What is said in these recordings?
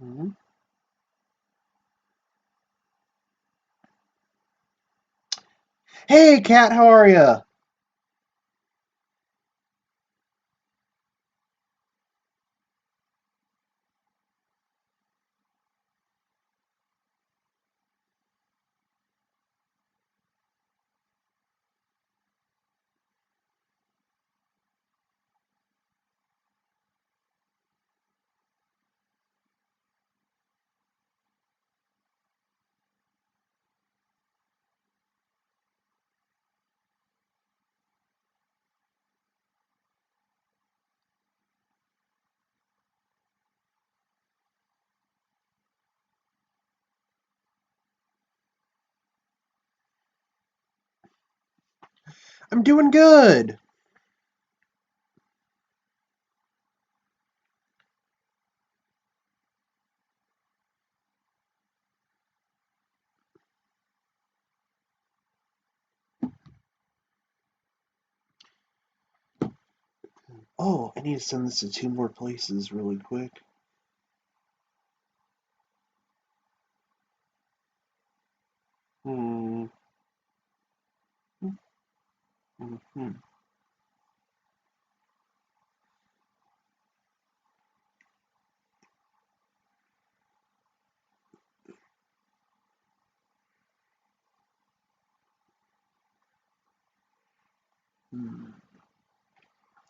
Mhm. Hey, Kat, how are you? I'm doing good. Oh, I need to send this to two more places really quick. Hmm. Hmm. Hmm.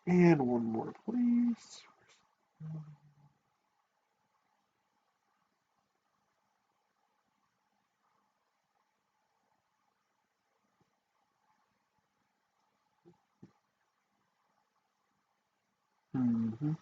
And one more, please. Hmm.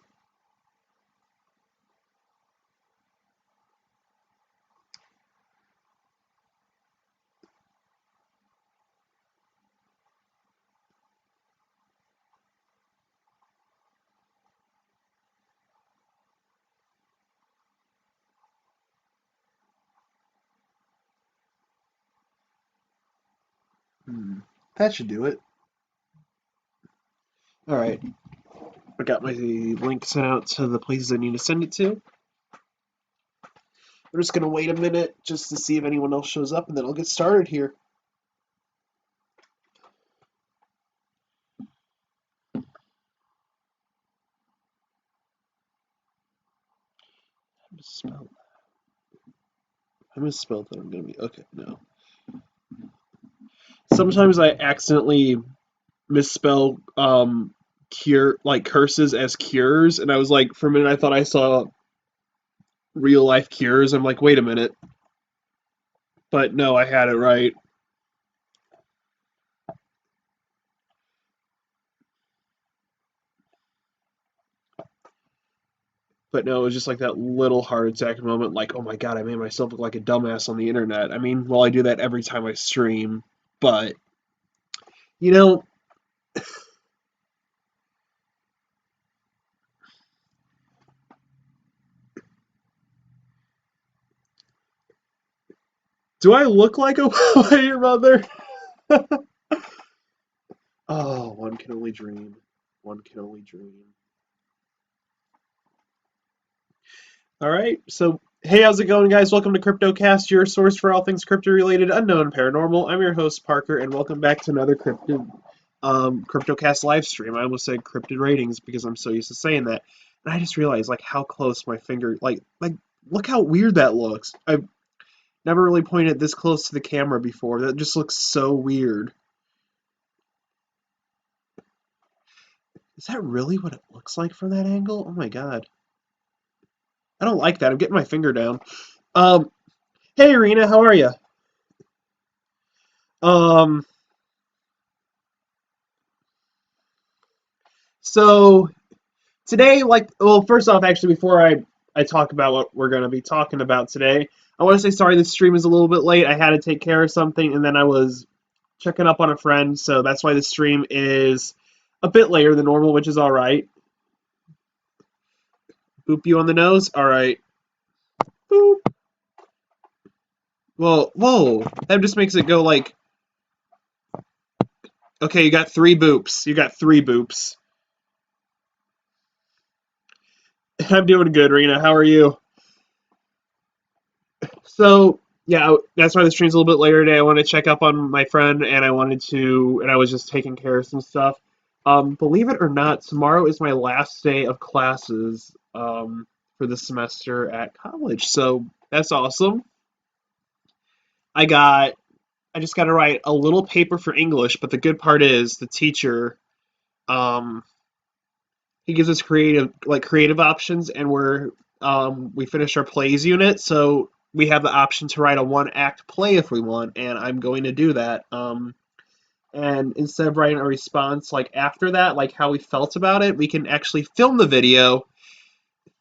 Hmm. That should do it. All right. I got my link sent out to the places I need to send it to. We're just gonna wait a minute just to see if anyone else shows up, and then I'll get started here. I misspelled. I misspelled that. I'm gonna be okay. No. Sometimes I accidentally misspell cure like curses as cures, and I was like, for a minute I thought I saw real life cures. I'm like, wait a minute, but no, I had it right. But no, it was just like that little heart attack moment, like, oh my god, I made myself look like a dumbass on the internet. I mean, well, I do that every time I stream, but you know, do I look like a your mother? Oh, one can only dream. One can only dream. All right. So, hey, how's it going, guys? Welcome to Cryptocast, your source for all things crypto related, unknown, and paranormal. I'm your host, Parker, and welcome back to another Cryptocast live stream. I almost said cryptid ratings because I'm so used to saying that. And I just realized, like, how close my finger, look how weird that looks. I've never really pointed this close to the camera before. That just looks so weird. Is that really what it looks like from that angle? Oh my god. I don't like that. I'm getting my finger down. Um, hey, Irina, how are you? Um, so today, well, first off, actually, before I talk about what we're going to be talking about today, I want to say sorry the stream is a little bit late. I had to take care of something, and then I was checking up on a friend, so that's why the stream is a bit later than normal, which is all right. Boop you on the nose? All right. Boop. Well, whoa. That just makes it go like, okay, you got three boops. You got three boops. I'm doing good, Rena. How are you? So yeah, that's why the stream's a little bit later today. I wanted to check up on my friend, and I was just taking care of some stuff. Believe it or not, tomorrow is my last day of classes for the semester at college. So that's awesome. I got I just got to write a little paper for English, but the good part is the teacher um, he gives us creative options, and we finished our plays unit, so we have the option to write a one act play if we want, and I'm going to do that. And instead of writing a response like after that, like how we felt about it, we can actually film the video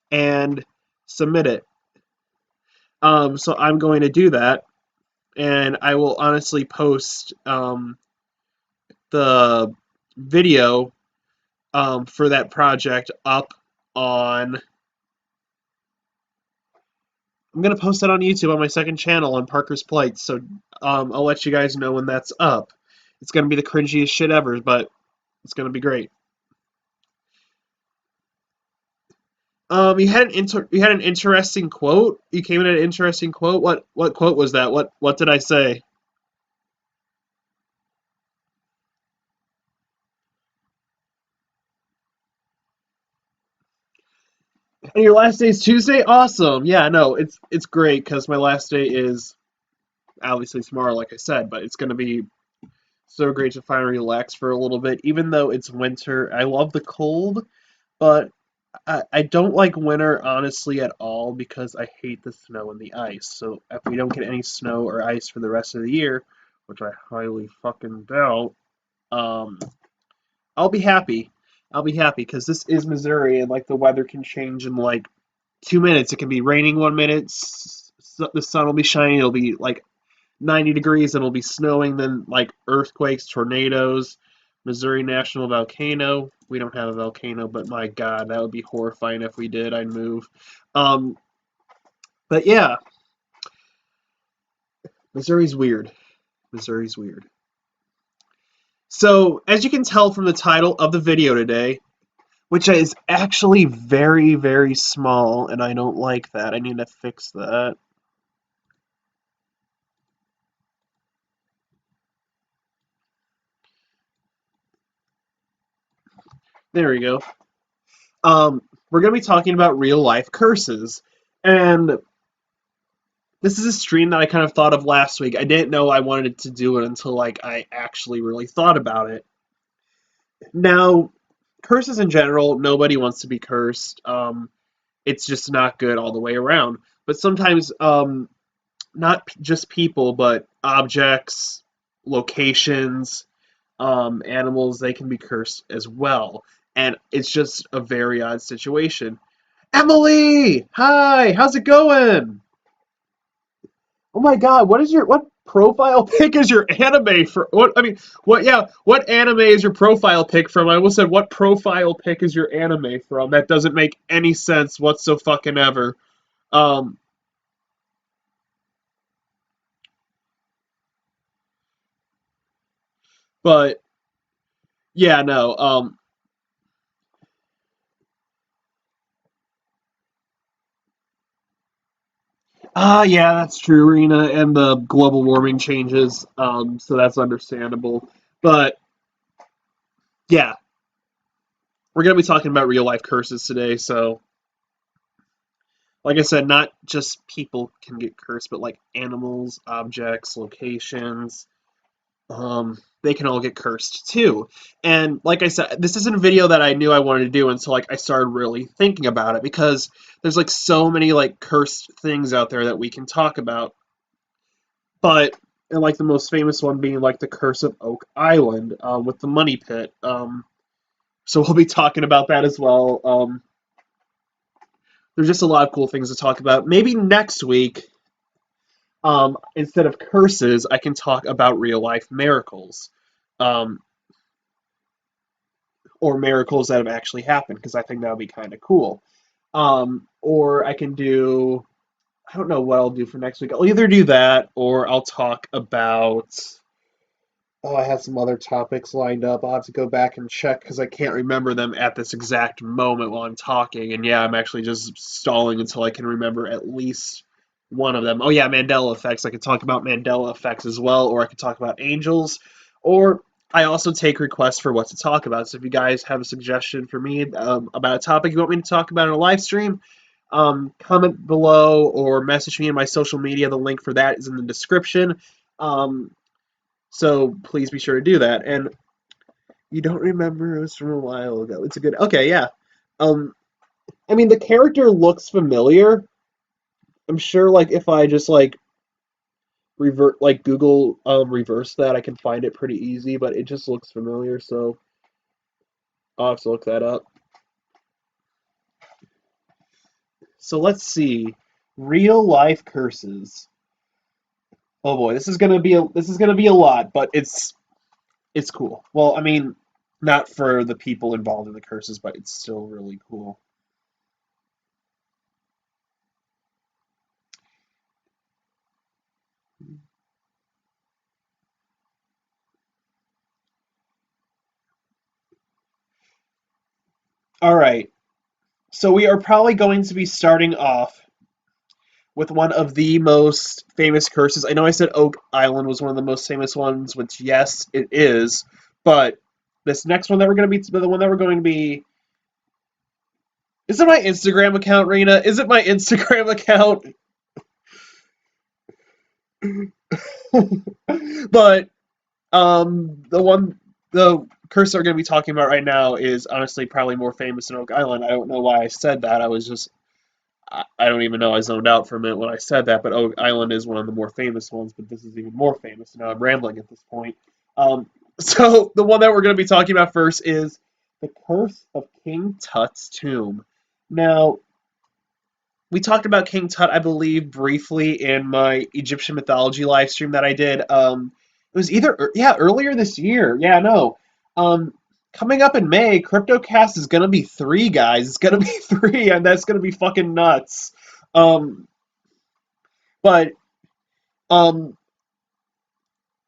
and submit it. So I'm going to do that, and I will honestly post the video for that project up on. I'm gonna post that on YouTube on my second channel on Parker's Plight. So I'll let you guys know when that's up. It's gonna be the cringiest shit ever, but it's gonna be great. You had an interesting quote. You came in at an interesting quote. What quote was that? What did I say? And your last day is Tuesday. Awesome. Yeah, no, it's great because my last day is obviously tomorrow, like I said, but it's gonna be so great to finally relax for a little bit. Even though it's winter, I love the cold, but I don't like winter honestly at all because I hate the snow and the ice. So if we don't get any snow or ice for the rest of the year, which I highly fucking doubt, um, I'll be happy. I'll be happy because this is Missouri and like the weather can change in like 2 minutes. It can be raining 1 minute, the sun will be shining. It'll be like 90 degrees and it'll be snowing. Then like earthquakes, tornadoes. Missouri National Volcano. We don't have a volcano, but my God, that would be horrifying if we did. I'd move. Um, but yeah, Missouri's weird. Missouri's weird. So, as you can tell from the title of the video today, which is actually very, very small, and I don't like that. I need to fix that. There we go. We're going to be talking about real life curses. And this is a stream that I kind of thought of last week. I didn't know I wanted to do it until like I actually really thought about it. Now, curses in general, nobody wants to be cursed. It's just not good all the way around. But sometimes, not just people, but objects, locations, animals, they can be cursed as well. And it's just a very odd situation. Emily! Hi! How's it going? Oh my God, what profile pic is your anime for what I mean what anime is your profile pic from? I almost said what profile pic is your anime from? That doesn't make any sense whatso fucking ever. Um but yeah, no. Yeah, that's true, Rena, and the global warming changes, so that's understandable. But yeah, we're gonna be talking about real life curses today, so like I said, not just people can get cursed, but like animals, objects, locations, they can all get cursed too. And like I said, this isn't a video that I knew I wanted to do until like I started really thinking about it because there's like so many like cursed things out there that we can talk about. But and like the most famous one being like the curse of Oak Island with the money pit. So we'll be talking about that as well. There's just a lot of cool things to talk about. Maybe next week, instead of curses, I can talk about real life miracles. Um, or miracles that have actually happened because I think that would be kind of cool. Or I can do, I don't know what I'll do for next week. I'll either do that or I'll talk about. Oh, I have some other topics lined up. I'll have to go back and check because I can't remember them at this exact moment while I'm talking. And yeah, I'm actually just stalling until I can remember at least one of them. Oh yeah, Mandela effects. I could talk about Mandela effects as well, or I could talk about angels, or I also take requests for what to talk about. So if you guys have a suggestion for me about a topic you want me to talk about in a live stream, comment below or message me in my social media. The link for that is in the description. Um, so please be sure to do that. And you don't remember it was from a while ago. It's a good. Okay, yeah. Um, I mean, the character looks familiar. I'm sure, like, if I just like revert, like Google reverse that, I can find it pretty easy. But it just looks familiar, so I'll have to look that up. So let's see, real life curses. Oh boy, this is gonna be a lot, but it's cool. Well, I mean, not for the people involved in the curses, but it's still really cool. All right, so we are probably going to be starting off with one of the most famous curses. I know I said Oak Island was one of the most famous ones, which yes, it is. But this next one that we're going to be, the one that we're going to be, is it my Instagram account, Rena? Is it my Instagram account? But the curse that we're going to be talking about right now is honestly probably more famous than Oak Island. I don't know why I said that. I don't even know. I zoned out for a minute when I said that, but Oak Island is one of the more famous ones, but this is even more famous. Now I'm rambling at this point. Um, so the one that we're going to be talking about first is the Curse of King Tut's Tomb. Now, we talked about King Tut, I believe, briefly in my Egyptian mythology live stream that I did. It was earlier this year. Yeah, no. Um, Coming up in May, Cryptocast is gonna be three, guys. It's gonna be three, and that's gonna be fucking nuts. Um, but um,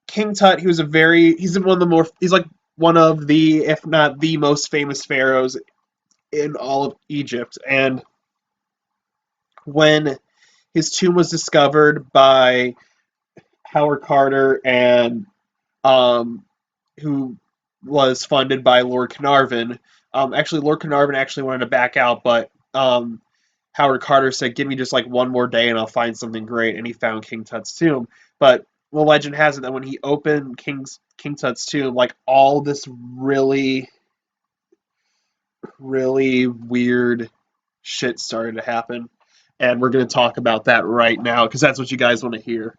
King Tut, he's like one of the, if not the most famous pharaohs in all of Egypt, and when his tomb was discovered by Howard Carter and um, who was funded by Lord Carnarvon. Actually, Lord Carnarvon actually wanted to back out, but Howard Carter said, "Give me just like one more day, and I'll find something great." And he found King Tut's tomb. But the legend has it that when he opened King Tut's tomb, like all this really, really weird shit started to happen. And we're going to talk about that right now because that's what you guys want to hear.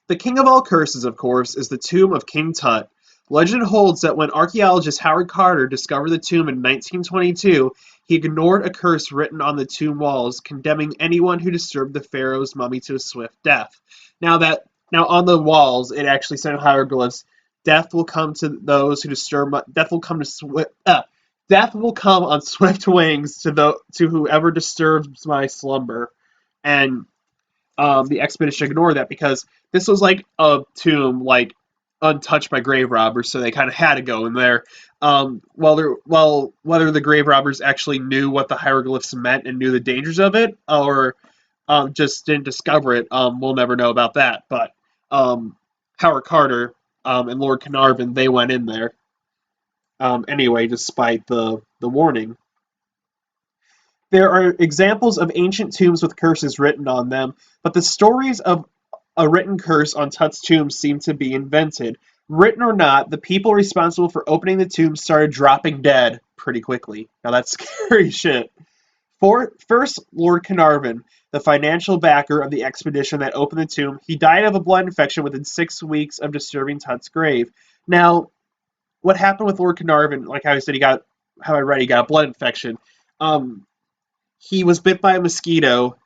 The king of all curses, of course, is the tomb of King Tut. Legend holds that when archaeologist Howard Carter discovered the tomb in 1922, he ignored a curse written on the tomb walls, condemning anyone who disturbed the pharaoh's mummy to a swift death. Now on the walls, it actually said in hieroglyphs, "Death will come to those who disturb. Death will come to swift. Death will come on swift wings to whoever disturbs my slumber." And the expedition ignored that because this was like a tomb like untouched by grave robbers, so they kind of had to go in there. Whether the grave robbers actually knew what the hieroglyphs meant and knew the dangers of it, or just didn't discover it, we'll never know about that. But Howard Carter and Lord Carnarvon, they went in there anyway, despite the warning. There are examples of ancient tombs with curses written on them, but the stories of a written curse on Tut's tomb seem to be invented. Written or not, the people responsible for opening the tomb started dropping dead pretty quickly. Now that's scary shit. First, Lord Carnarvon, the financial backer of the expedition that opened the tomb, he died of a blood infection within 6 weeks of disturbing Tut's grave. Now, what happened with Lord Carnarvon, like how I said, he got a blood infection. Um, he was bit by a mosquito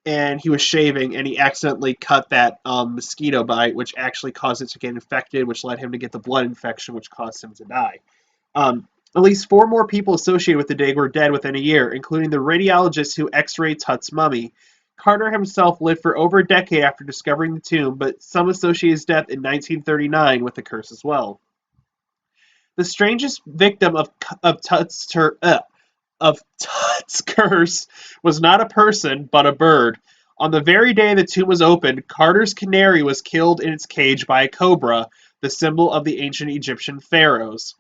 and he was shaving and he accidentally cut that mosquito bite, which actually caused it to get infected, which led him to get the blood infection, which caused him to die. At least 4 more people associated with the dig were dead within a year, including the radiologist who x-rayed Tut's mummy. Carter himself lived for over a decade after discovering the tomb, but some associate his death in 1939 with the curse as well. The strangest victim of Tut's curse was not a person, but a bird. On the very day the tomb was opened, Carter's canary was killed in its cage by a cobra, the symbol of the ancient Egyptian pharaohs.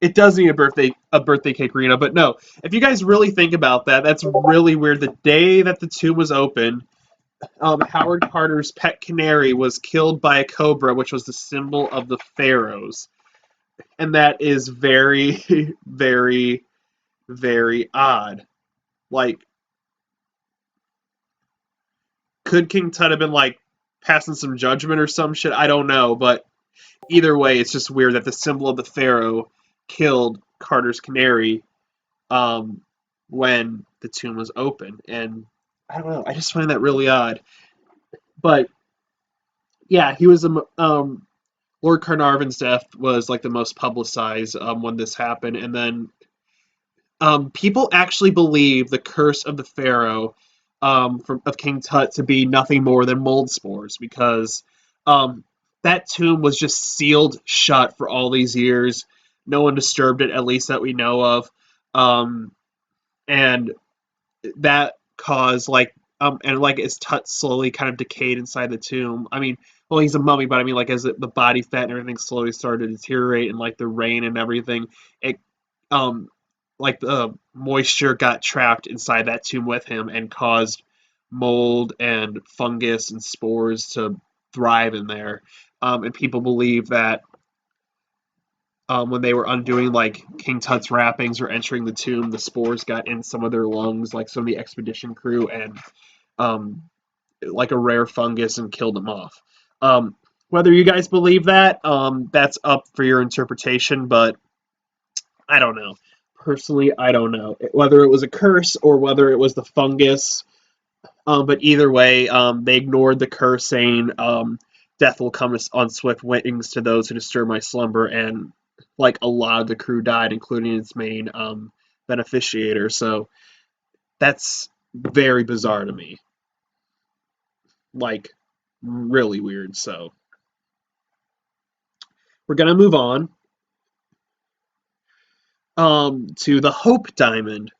It does need a birthday cake, Rena, but no. If you guys really think about that, that's really weird. The day that the tomb was opened, Howard Carter's pet canary was killed by a cobra, which was the symbol of the pharaohs, and that is very, very, very odd. Like, could King Tut have been like passing some judgment or some shit? I don't know, but either way, it's just weird that the symbol of the pharaoh killed Carter's canary um, when the tomb was open, and I don't know. I just find that really odd. But yeah, he was Lord Carnarvon's death was like the most publicized when this happened, and then people actually believe the curse of the pharaoh of King Tut to be nothing more than mold spores because um, that tomb was just sealed shut for all these years. No one disturbed it, at least that we know of, um, and that caused and like as Tut slowly kind of decayed inside the tomb. I mean, well, he's a mummy, but I mean, like as the body fat and everything slowly started to deteriorate, and like the rain and everything, it um like the moisture got trapped inside that tomb with him and caused mold and fungus and spores to thrive in there. And people believe that when they were undoing like King Tut's wrappings or entering the tomb, the spores got in some of their lungs, like some of the expedition crew, and um, like a rare fungus and killed them off. Whether you guys believe that, that's up for your interpretation, but I don't know. Personally, I don't know whether it was a curse or whether it was the fungus. But either way, they ignored the curse, saying, "Death will come on swift wings to those who disturb my slumber," and like a lot of the crew died, including its main beneficiator. So that's very bizarre to me. Like really weird. So we're gonna move on to the Hope Diamond.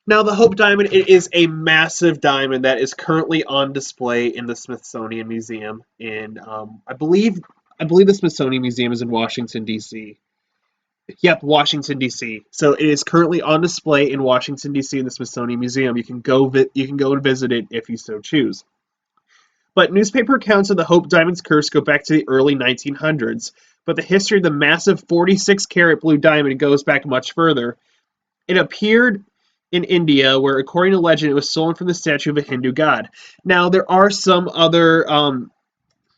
Now, the Hope Diamond, it is a massive diamond that is currently on display in the Smithsonian Museum. In I believe the Smithsonian Museum is in Washington D.C. Yep, Washington D.C. So it is currently on display in Washington D.C. in the Smithsonian Museum. You can go and visit it if you so choose. But newspaper accounts of the Hope Diamond's curse go back to the early 1900s. But the history of the massive 46-carat blue diamond goes back much further. It appeared in India, where, according to legend, it was stolen from the statue of a Hindu god. Now, there are some other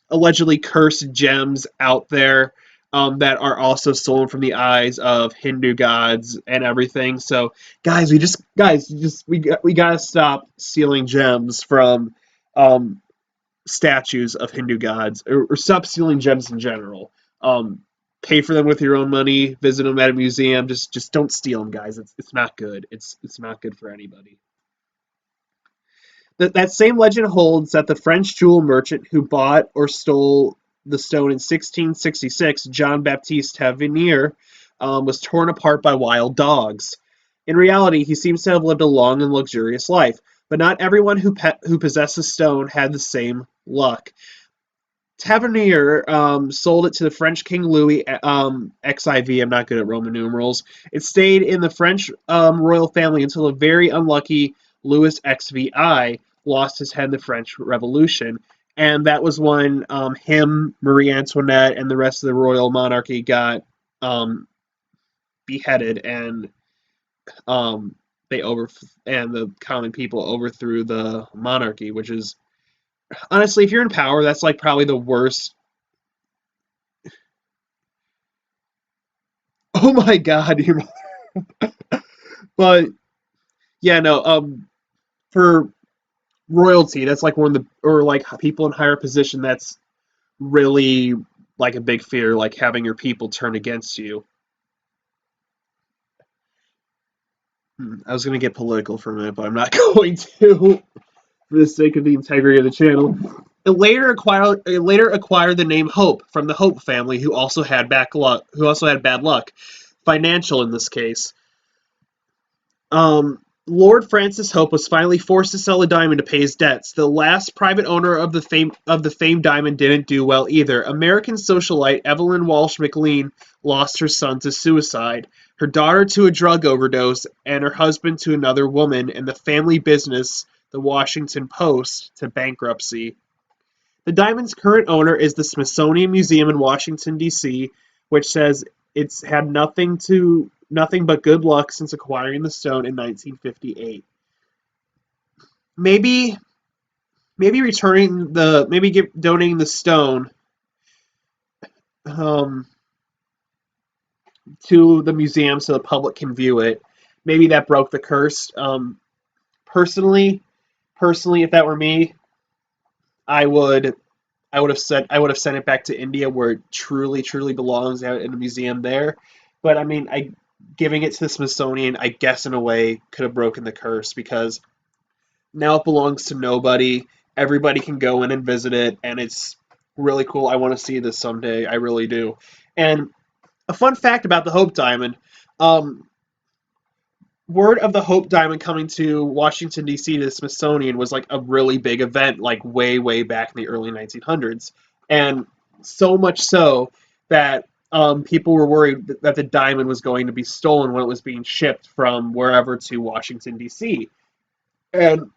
allegedly cursed gems out there that are also stolen from the eyes of Hindu gods and everything. So, we gotta stop stealing gems from statues of Hindu gods, or stop stealing gems in general. Pay for them with your own money. Visit them at a museum. Just don't steal them, guys. It's not good. It's not good for anybody. That same legend holds that the French jewel merchant who bought or stole the stone in 1666, Jean Baptiste Tavernier, was torn apart by wild dogs. In reality, he seems to have lived a long and luxurious life, but not everyone who possessed the stone had the same luck. Tavernier sold it to the French King Louis XIV. I'm not good at Roman numerals. It stayed in the French royal family until a very unlucky Louis XVI lost his head in the French Revolution. And that was when him, Marie Antoinette, and the rest of the royal monarchy got beheaded, and and the common people overthrew the monarchy, which is, honestly, if you're in power, that's like probably the worst. Oh my God, but yeah, no. For royalty, that's like one of the, or like people in higher position, that's really like a big fear, like having your people turn against you. I was gonna get political for a minute, but I'm not going to, for the sake of the integrity of the channel. It later acquired the name Hope from the Hope family, who also had bad luck, financial in this case. Lord Francis Hope was finally forced to sell the diamond to pay his debts. The last private owner of the famed diamond didn't do well either. American socialite Evelyn Walsh McLean lost her son to suicide, her daughter to a drug overdose, and her husband to another woman, and the family business, the Washington Post, to bankruptcy. The diamond's current owner is the Smithsonian Museum in Washington, D.C., which says it's had nothing but good luck since acquiring the stone in 1958. Maybe donating the stone um, to the museum so the public can view it. Maybe that broke the curse. Personally, if that were me, I would I would have sent it back to India where it truly belongs, out in a museum there. But I mean, I giving it to the Smithsonian, I guess in a way could have broken the curse because now it belongs to nobody. Everybody can go in and visit it, and it's really cool. I want to see this someday. I really do. And a fun fact about the Hope Diamond. Um, Word of the Hope Diamond coming to Washington D.C. to the Smithsonian was like a really big event, like way back in the early 1900s, and so much so that people were worried that the diamond was going to be stolen when it was being shipped from wherever to Washington D.C. And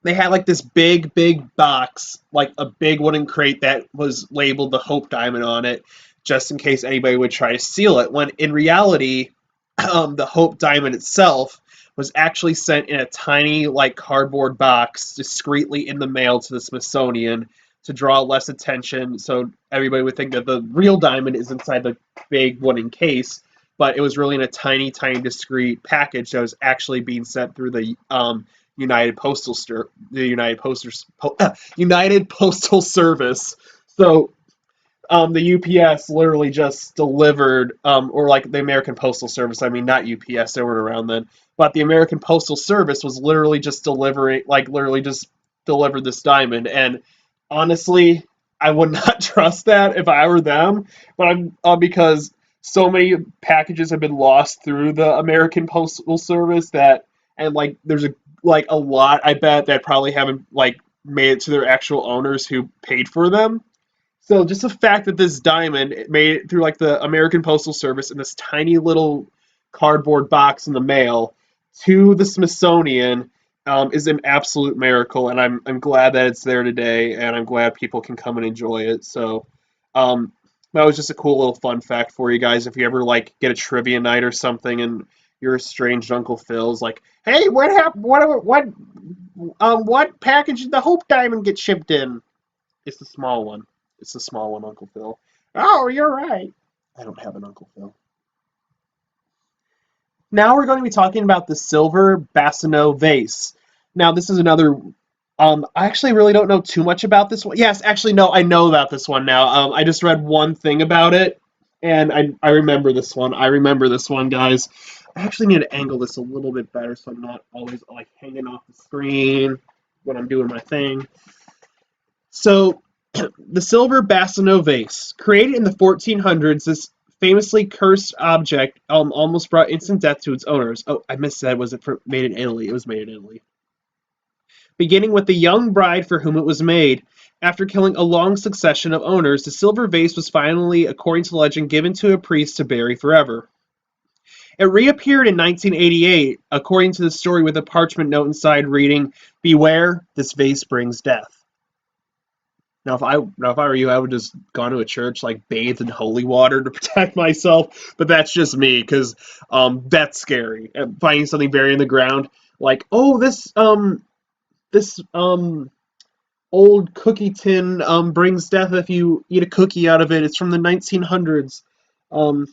they had like this big box, like a big wooden crate that was labeled the Hope Diamond on it, just in case anybody would try to steal it. When in reality, the Hope Diamond itself was actually sent in a tiny, like cardboard box, discreetly in the mail to the Smithsonian to draw less attention, so everybody would think that the real diamond is inside the big wooden case. But it was really in a tiny, discreet package that was actually being sent through the United Postal Stir- the United Postal United Postal Service. So the UPS literally just delivered, or like the American Postal Service. I mean, not UPS; they weren't around then. But the American Postal Service was literally just delivered this diamond. And honestly, I would not trust that if I were them. But I'm because so many packages have been lost through the American Postal Service that, and like there's a lot I bet that probably haven't like made it to their actual owners who paid for them. So just the fact that this diamond made it through like the American Postal Service in this tiny little cardboard box in the mail to the Smithsonian is an absolute miracle, and I'm glad that it's there today, and I'm glad people can come and enjoy it. So um, that was just a cool little fun fact for you guys. If you ever like get a trivia night or something, and your estranged Uncle Phil's like, "Hey, what happened? What package did the Hope Diamond get shipped in?" It's the small one. It's the small one, Uncle Phil. Oh, you're right. I don't have an Uncle Phil. Now we're going to be talking about the silver Bassano vase. Now, this is another. I actually really don't know too much about this one. Yes, actually, no, I know about this one now. I just read one thing about it, and I remember this one. I remember this one, guys. I actually need to angle this a little bit better so I'm not always like hanging off the screen when I'm doing my thing. So, the silver Bassano vase, created in the 1400s, this famously cursed object almost brought instant death to its owners. Oh, I missed that. Was it made in Italy? It was made in Italy. Beginning with the young bride for whom it was made. After killing a long succession of owners, the silver vase was finally, according to legend, given to a priest to bury forever. It reappeared in 1988, according to the story, with a parchment note inside reading, "Beware, this vase brings death." Now if I were you, I would just gone to a church, like bathed in holy water to protect myself. But that's just me, because that's scary. And finding something buried in the ground, like, oh, this old cookie tin brings death if you eat a cookie out of it. It's from the 1900s. Um,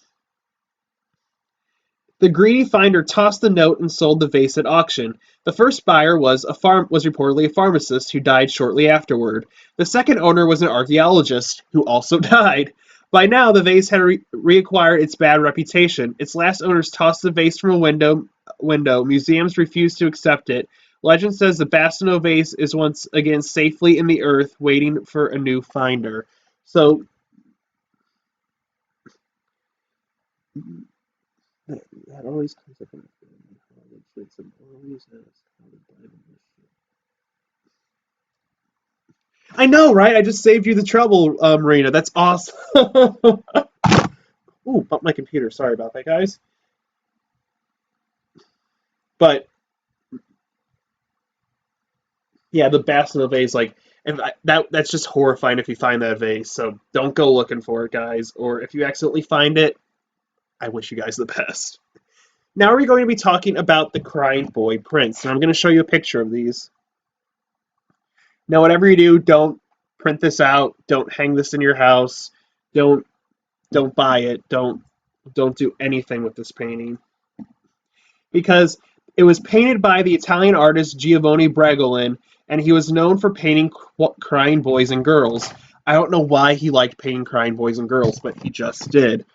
The greedy finder tossed the note and sold the vase at auction. The first buyer was reportedly a pharmacist who died shortly afterward. The second owner was an archaeologist who also died. By now, the vase had reacquired its bad reputation. Its last owners tossed the vase from a window. Museums refused to accept it. Legend says the Bassano vase is once again safely in the earth, waiting for a new finder. So that always comes up. I know, right? I just saved you the trouble, Marina. That's awesome. Ooh, bumped my computer. Sorry about that, guys. But yeah, the Bastion vase, like, that's just horrifying if you find that vase. So don't go looking for it, guys. Or if you accidentally find it, I wish you guys the best. Now we're going to be talking about the Crying Boy prints, and I'm going to show you a picture of these. Now, whatever you do, don't print this out. Don't hang this in your house. Don't don't buy it. Don't do anything with this painting because it was painted by the Italian artist Giovanni Bragolin, and he was known for painting crying boys and girls. I don't know why he liked painting crying boys and girls, but he just did.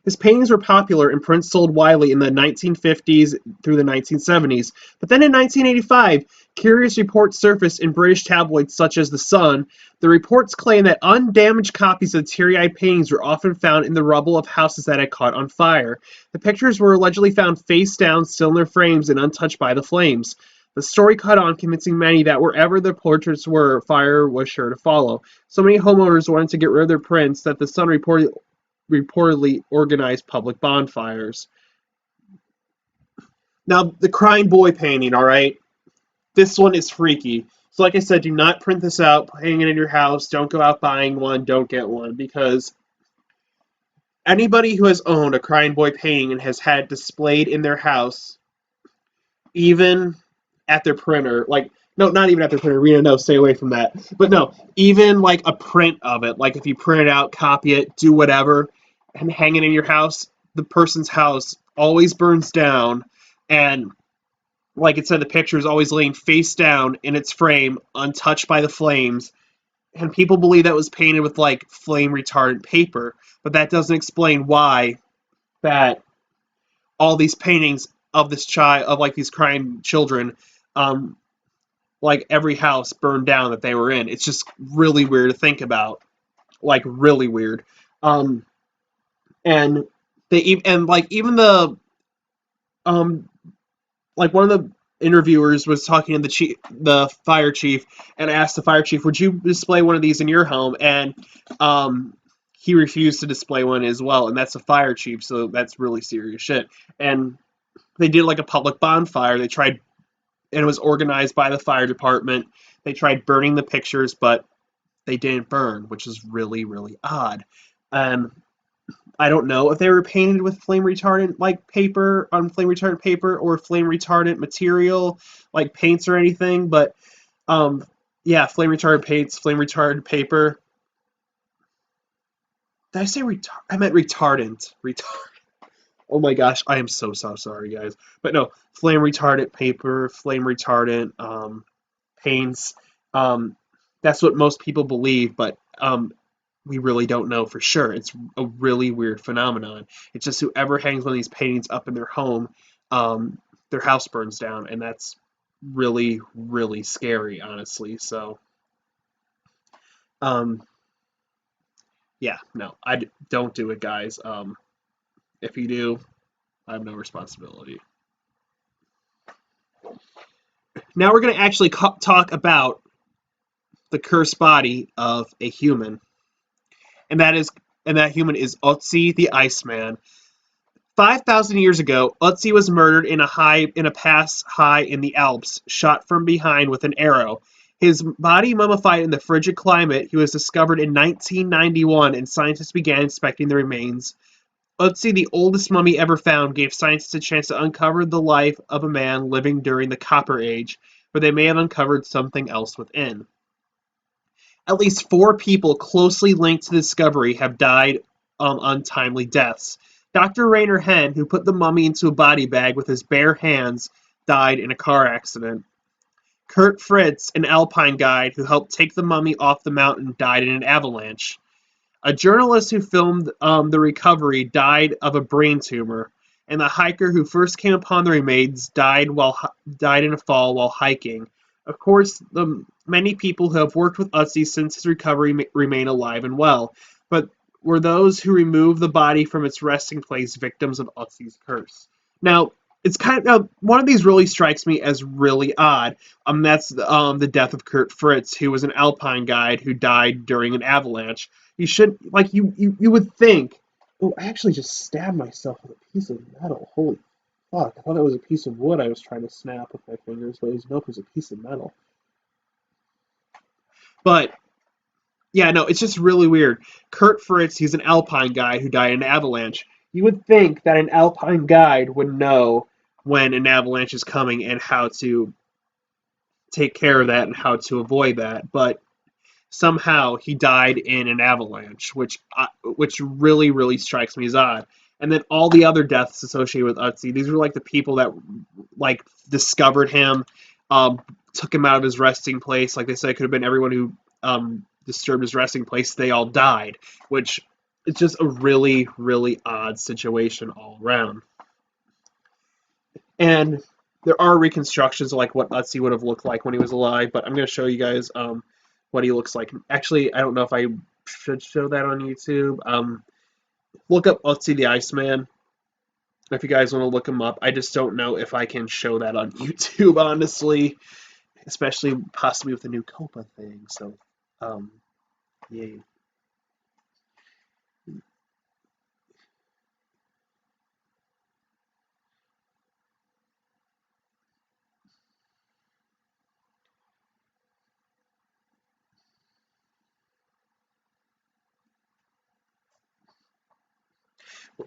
His paintings were popular and prints sold widely in the 1950s through the 1970s. But then in 1985, curious reports surfaced in British tabloids such as The Sun. The reports claimed that undamaged copies of the teary-eyed paintings were often found in the rubble of houses that had caught on fire. The pictures were allegedly found face down, still in their frames and untouched by the flames. The story caught on, convincing many that wherever the portraits were, fire was sure to follow. So many homeowners wanted to get rid of their prints that The Sun reportedly organized public bonfires. Now, the crying boy painting, all right? This one is freaky. So like I said, do not print this out, hang it in your house, don't go out buying one, don't get one, because anybody who has owned a crying boy painting and has had it displayed in their house, even at their printer, like, no, not even at their printer, Rena, no, stay away from that. But no, even like a print of it, like if you print it out, copy it, do whatever, and hang it in your house, the person's house always burns down, and like it said, the picture is always laying face down in its frame, untouched by the flames, and people believe that was painted with like flame retardant paper, but that doesn't explain why that all these paintings of this child, of like these crying children, like every house burned down that they were in. It's just really weird to think about, like really weird. And like even the like one of the interviewers was talking to the fire chief, and asked the fire chief, "Would you display one of these in your home?" And he refused to display one as well, and that's a fire chief, so that's really serious shit. And they did like a public bonfire. They tried, and it was organized by the fire department. They tried burning the pictures, but they didn't burn, which is really, really odd. I don't know if they were painted with flame retardant like paper on flame retardant paper or flame retardant material like paints or anything, but yeah, flame retardant paints, flame retardant paper. Did I say retard? I meant retardant. Oh my gosh, I am so sorry, guys. But no, flame retardant paper, flame retardant paints. That's what most people believe, but we really don't know for sure. It's a really weird phenomenon. It's just whoever hangs one of these paintings up in their home, their house burns down, and that's really, really scary, honestly. So, yeah, no, don't do it, guys. If you do, I have no responsibility. Now we're going to actually talk about the cursed body of a human, and that human is Otzi the Iceman. 5,000 years ago, Otzi was murdered in a pass high in the Alps, shot from behind with an arrow. His body mummified in the frigid climate. He was discovered in 1991, and scientists began inspecting the remains. Otzi, the oldest mummy ever found, gave scientists a chance to uncover the life of a man living during the Copper Age, but they may have uncovered something else within. At least 4 people closely linked to the discovery have died untimely deaths. Dr. Rainer Henn, who put the mummy into a body bag with his bare hands, died in a car accident. Kurt Fritz, an alpine guide who helped take the mummy off the mountain, died in an avalanche. A journalist who filmed the recovery died of a brain tumor, and the hiker who first came upon the remains died in a fall while hiking. Of course, the many people who have worked with Otzi since his recovery remain alive and well, but were those who removed the body from its resting place victims of Otzi's curse? Now, it's kind of one of these really strikes me as really odd. That's the death of Kurt Fritz, who was an Alpine guide who died during an avalanche. You should like you would think. Oh, I actually just stabbed myself with a piece of metal. Holy fuck! I thought it was a piece of wood I was trying to snap with my fingers, but it was a piece of metal. But yeah, no, it's just really weird. Kurt Fritz, he's an Alpine guide who died in an avalanche. You would think that an Alpine guide would know when an avalanche is coming and how to take care of that and how to avoid that, but somehow he died in an avalanche, which really strikes me as odd. And then all the other deaths associated with Utsi, these were like the people that like discovered him, um, took him out of his resting place. Like they said, it could have been everyone who disturbed his resting place. They all died, which is just a really odd situation all around. And there are reconstructions of like what Utsi would have looked like when he was alive, but I'm going to show you guys what he looks like. Actually, I don't know if I should show that on YouTube. Look up Utsi the Iceman if you guys want to look him up. I just don't know if I can show that on YouTube, honestly, especially possibly with the new Copa thing. So, yeah.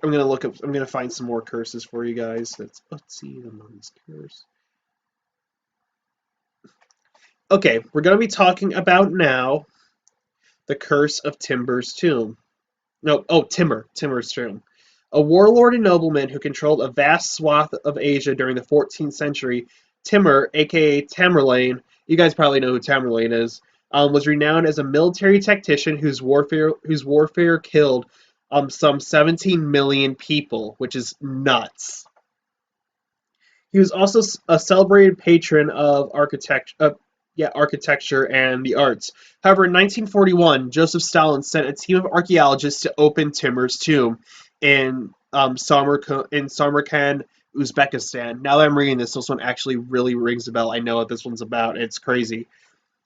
I'm gonna look up. I'm gonna find some more curses for you guys. Let's see the mummy's curse. Okay, we're gonna be talking about now the curse of Timber's tomb. No, oh, Timur's tomb. A warlord and nobleman who controlled a vast swath of Asia during the 14th century, Timur, aka Tamerlane, you guys probably know who Tamerlane is, was renowned as a military tactician whose warfare killed some 17 million people, which is nuts. He was also a celebrated patron of architecture and the arts. However, in 1941, Joseph Stalin sent a team of archaeologists to open Timur's tomb in Samarkand, Uzbekistan. Now that I'm reading this one actually really rings a bell. I know what this one's about. It's crazy.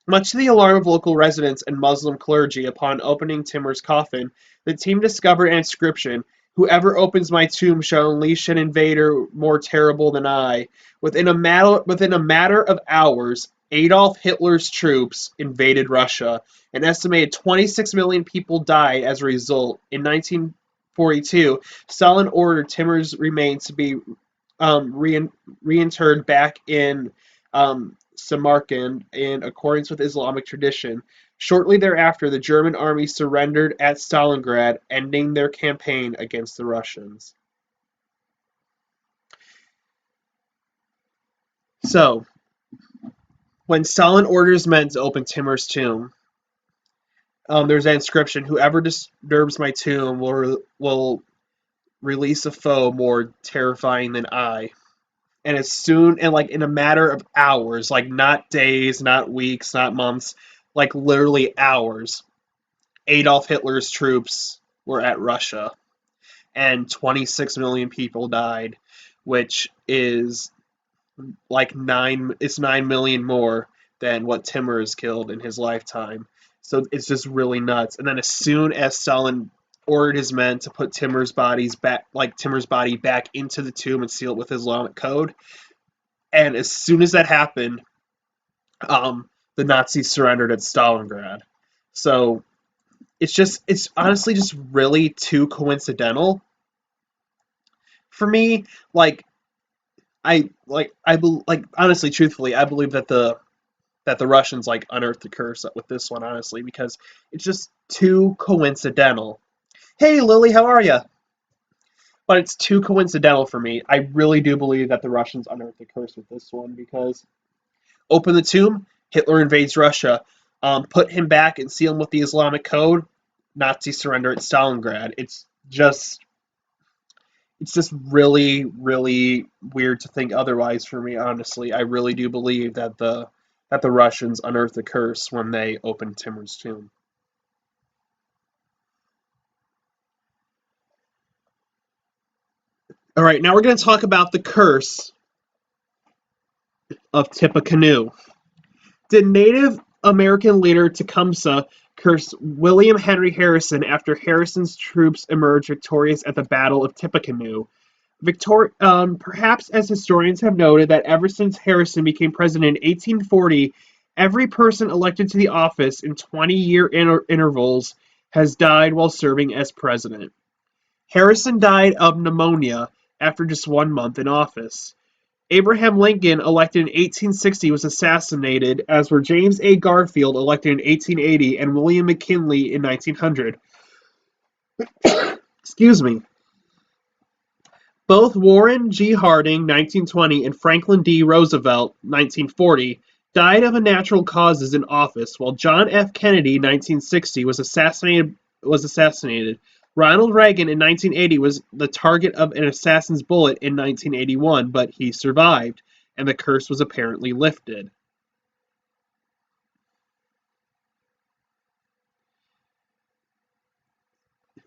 Much to the alarm of local residents and Muslim clergy, upon opening Timur's coffin, the team discovered an inscription: "Whoever opens my tomb shall unleash an invader more terrible than I." Within a matter of hours, Adolf Hitler's troops invaded Russia. An estimated 26 million people died as a result. In 1942, Stalin ordered Timur's remains to be reinterred back in Samarkand in accordance with Islamic tradition. Shortly thereafter, the German army surrendered at Stalingrad, ending their campaign against the Russians. So, when Stalin orders men to open Timur's tomb, there's an inscription: "Whoever disturbs my tomb will release a foe more terrifying than I." And as soon and like in a matter of hours, like not days, not weeks, not months, like literally hours, Adolf Hitler's troops were at Russia, and 26 million people died, which is like it's 9 million more than what Timur has killed in his lifetime. So it's just really nuts. And then as soon as Stalin ordered his men to put Timur's body back into the tomb and seal it with Islamic code, and as soon as that happened, the Nazis surrendered at Stalingrad. So it's honestly just really too coincidental for me. Like honestly, truthfully, I believe that the Russians like unearthed the curse with this one, honestly, because it's just too coincidental. Hey, Lily, how are you? But it's too coincidental for me. I really do believe that the Russians unearthed the curse with this one because open the tomb, Hitler invades Russia. Put him back and seal him with the Islamic code, Nazi surrender at Stalingrad. It's just really weird to think otherwise for me, honestly. I really do believe that the Russians unearthed the curse when they opened Timur's tomb. All right, now we're going to talk about the curse of Tippecanoe. Did Native American leader Tecumseh curse William Henry Harrison after Harrison's troops emerged victorious at the Battle of Tippecanoe? Perhaps as historians have noted that ever since Harrison became president in 1840, every person elected to the office in 20-year intervals has died while serving as president. Harrison died of pneumonia after just 1 month in office. Abraham Lincoln, elected in 1860, was assassinated, as were James A. Garfield, elected in 1880, and William McKinley in 1900. Excuse me. Both Warren G. Harding (1920) and Franklin D. Roosevelt (1940) died of natural causes in office, while John F. Kennedy (1960) was assassinated. Ronald Reagan in 1980 was the target of an assassin's bullet in 1981, but he survived, and the curse was apparently lifted.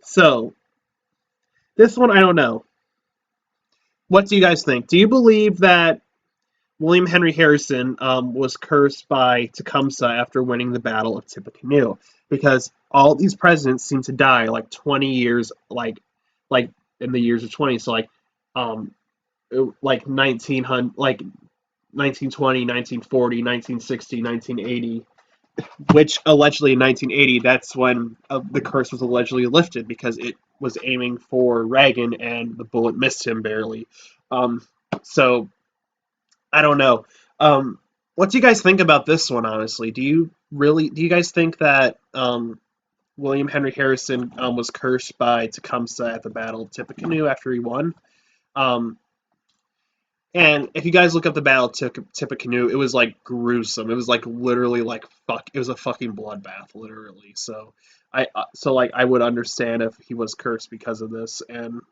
So, this one I don't know. What do you guys think? Do you believe that William Henry Harrison was cursed by Tecumseh after winning the Battle of Tippecanoe? Because all these presidents seem to die like 20 years, like in the years of 20. So um, like 1900, like 1920, 1940, 1960, 1980. Which allegedly in 1980, that's when the curse was allegedly lifted because it was aiming for Reagan and the bullet missed him barely. Um, so I don't know. Um, what do you guys think about this one? Honestly, do you guys think that William Henry Harrison was cursed by Tecumseh at the Battle of Tippecanoe after he won? Um, and if you guys look up the Battle of Tippecanoe, it was like gruesome. It was like literally like fuck. It was a fucking bloodbath, literally. So I would understand if he was cursed because of this. And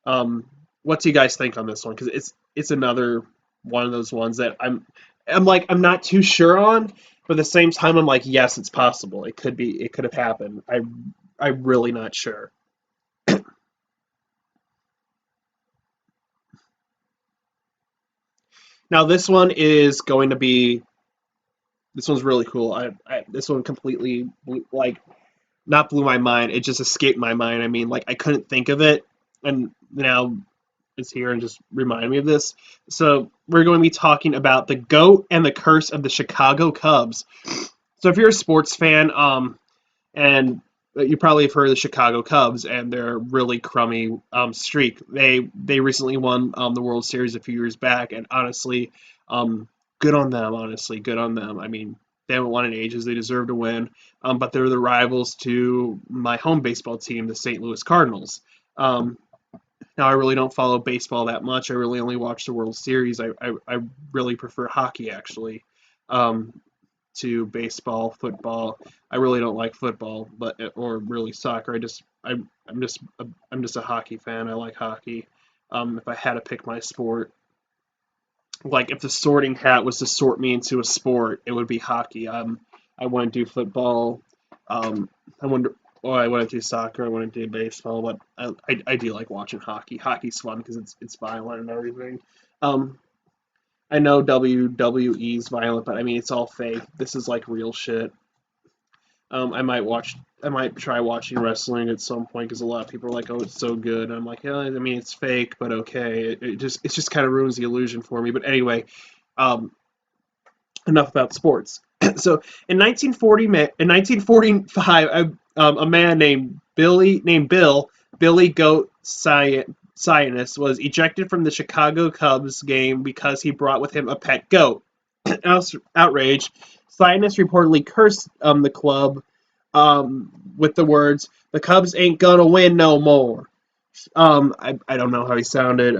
what do you guys think on this one? Because it's another one of those ones that I'm not too sure on, but at the same time I'm like, yes, it's possible. It could have happened. I'm really not sure. Now this one's really cool. This one completely like not blew my mind. It just escaped my mind. I mean, like I couldn't think of it, and now it's here and just reminded me of this. So we're going to be talking about the goat and the curse of the Chicago Cubs. So if you're a sports fan, and you probably have heard of the Chicago Cubs and their really crummy streak. They recently won the World Series a few years back, and honestly, good on them. Honestly, good on them. I mean, they haven't won in ages. They deserve to win, but they're the rivals to my home baseball team, the St. Louis Cardinals. Um, Now, I really don't follow baseball that much. I really only watch the World Series. I really prefer hockey, actually, um, to baseball, football. I really don't like football, but or really soccer. I'm just a hockey fan. I like hockey. If I had to pick my sport, like if the sorting hat was to sort me into a sport, it would be hockey. I wouldn't do football. I wouldn't. Or I wouldn't do soccer. I wouldn't do baseball. But I do like watching hockey. Hockey's fun because it's violent and everything. Um, I know WWE is violent, but I mean it's all fake. This is like real shit. I might watch. I might try watching wrestling at some point because a lot of people are like, "Oh, it's so good." And I'm like, "Yeah, I mean, it's fake, but okay." It just kind of ruins the illusion for me. But anyway, um, enough about sports. So in 1945, a man named Billy Goat Zionist was ejected from the Chicago Cubs game because he brought with him a pet goat. Outrage, Zionist reportedly cursed the club with the words, "The Cubs ain't gonna win no more." I don't know how he sounded.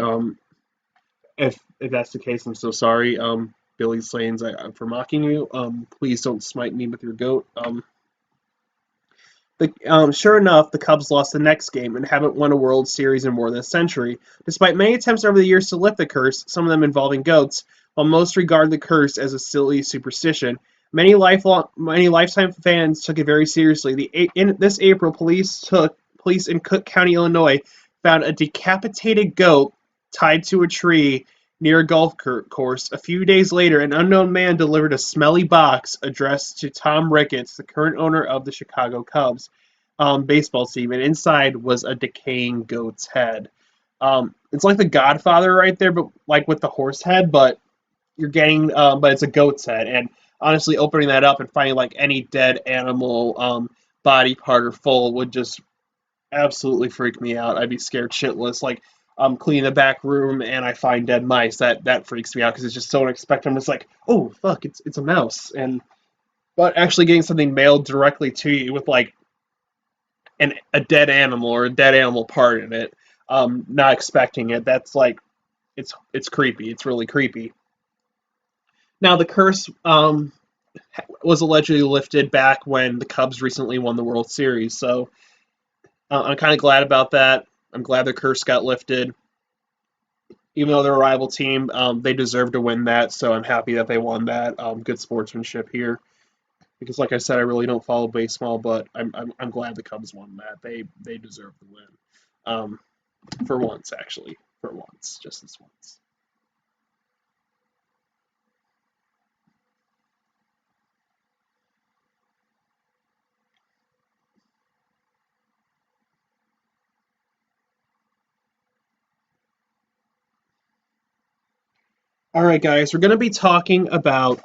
If that's the case, I'm so sorry. Billy Slanes, for mocking you. Please don't smite me with your goat. Sure enough, the Cubs lost the next game and haven't won a World Series in more than a century. Despite many attempts over the years to lift the curse, some of them involving goats, while most regard the curse as a silly superstition, many lifetime fans took it very seriously. This April, police in Cook County, Illinois, found a decapitated goat tied to a tree near a golf course. A few days later, an unknown man delivered a smelly box addressed to Tom Ricketts, the current owner of the Chicago Cubs baseball team, and inside was a decaying goat's head. It's like the Godfather right there, but like with the horse head, but you're getting, but it's a goat's head. And honestly, opening that up and finding like any dead animal body part or full would just absolutely freak me out. I'd be scared shitless. Like I'm cleaning the back room and I find dead mice. That freaks me out because it's just so unexpected. I'm just like, oh fuck, it's a mouse. And but actually getting something mailed directly to you with like a dead animal or a dead animal part in it, not expecting it. That's like it's creepy. It's really creepy. Now the curse was allegedly lifted back when the Cubs recently won the World Series. So I'm kind of glad about that. I'm glad the curse got lifted. Even though they're a rival team, they deserve to win that. So I'm happy that they won that. Good sportsmanship here. Because, like I said, I really don't follow baseball, but I'm glad the Cubs won that. They deserve the win. For once, actually, for once, just this once. All right, guys, we're going to be talking about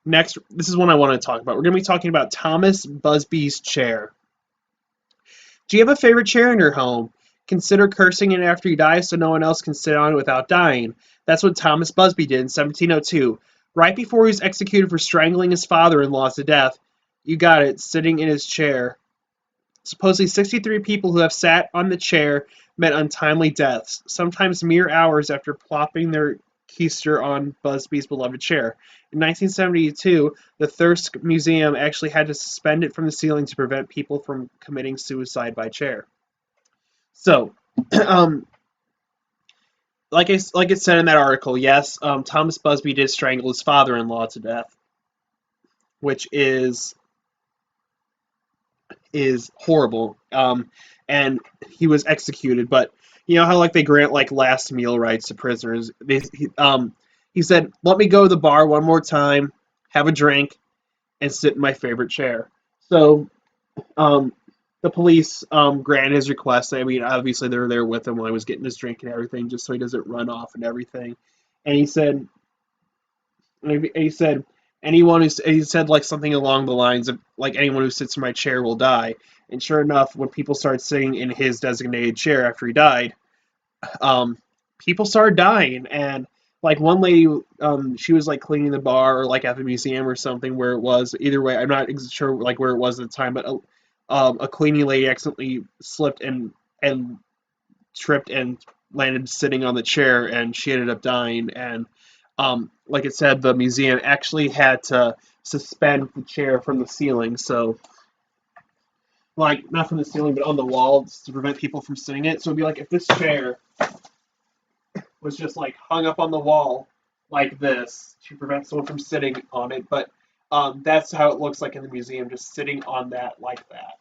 next. This is one I want to talk about. We're going to be talking about Thomas Busby's chair. Do you have a favorite chair in your home? Consider cursing it after you die so no one else can sit on it without dying. That's what Thomas Busby did in 1702. Right before he was executed for strangling his father-in-law to death, you got it, sitting in his chair. Supposedly 63 people who have sat on the chair met untimely deaths, sometimes mere hours after plopping their keister on Busby's beloved chair. In 1972, the Thirsk Museum actually had to suspend it from the ceiling to prevent people from committing suicide by chair. So, um, like it said in that article, yes, Thomas Busby did strangle his father-in-law to death, which is horrible. And he was executed. But you know how like they grant like last meal rights to prisoners. He said, "Let me go to the bar one more time, have a drink, and sit in my favorite chair." So um, the police granted his request. I mean, obviously they were there with him while he was getting his drink and everything, just so he doesn't run off and everything. And he said he said like something along the lines of like anyone who sits in my chair will die. And sure enough, when people started sitting in his designated chair after he died, um, people started dying. And like one lady, she was like cleaning the bar or like at the museum or something where it was. Either way, I'm not sure like where it was at the time, but a cleaning lady accidentally slipped and tripped and landed sitting on the chair, and she ended up dying. And like it said, the museum actually had to suspend the chair from the ceiling. So, like, not from the ceiling, but on the wall to prevent people from sitting it. So it'd be like if this chair was just like hung up on the wall like this to prevent someone from sitting on it. But that's how it looks like in the museum, just sitting on that like that.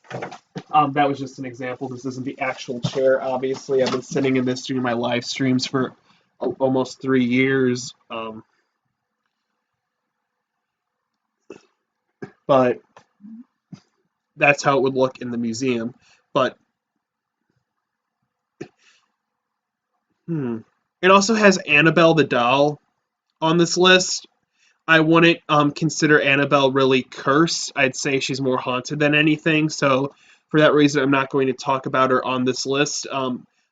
That was just an example. This isn't the actual chair, obviously. I've been sitting in this doing my live streams for almost 3 years. But that's how it would look in the museum. But it also has Annabelle the doll on this list. I wouldn't consider Annabelle really cursed. I'd say she's more haunted than anything. So for that reason, I'm not going to talk about her on this list.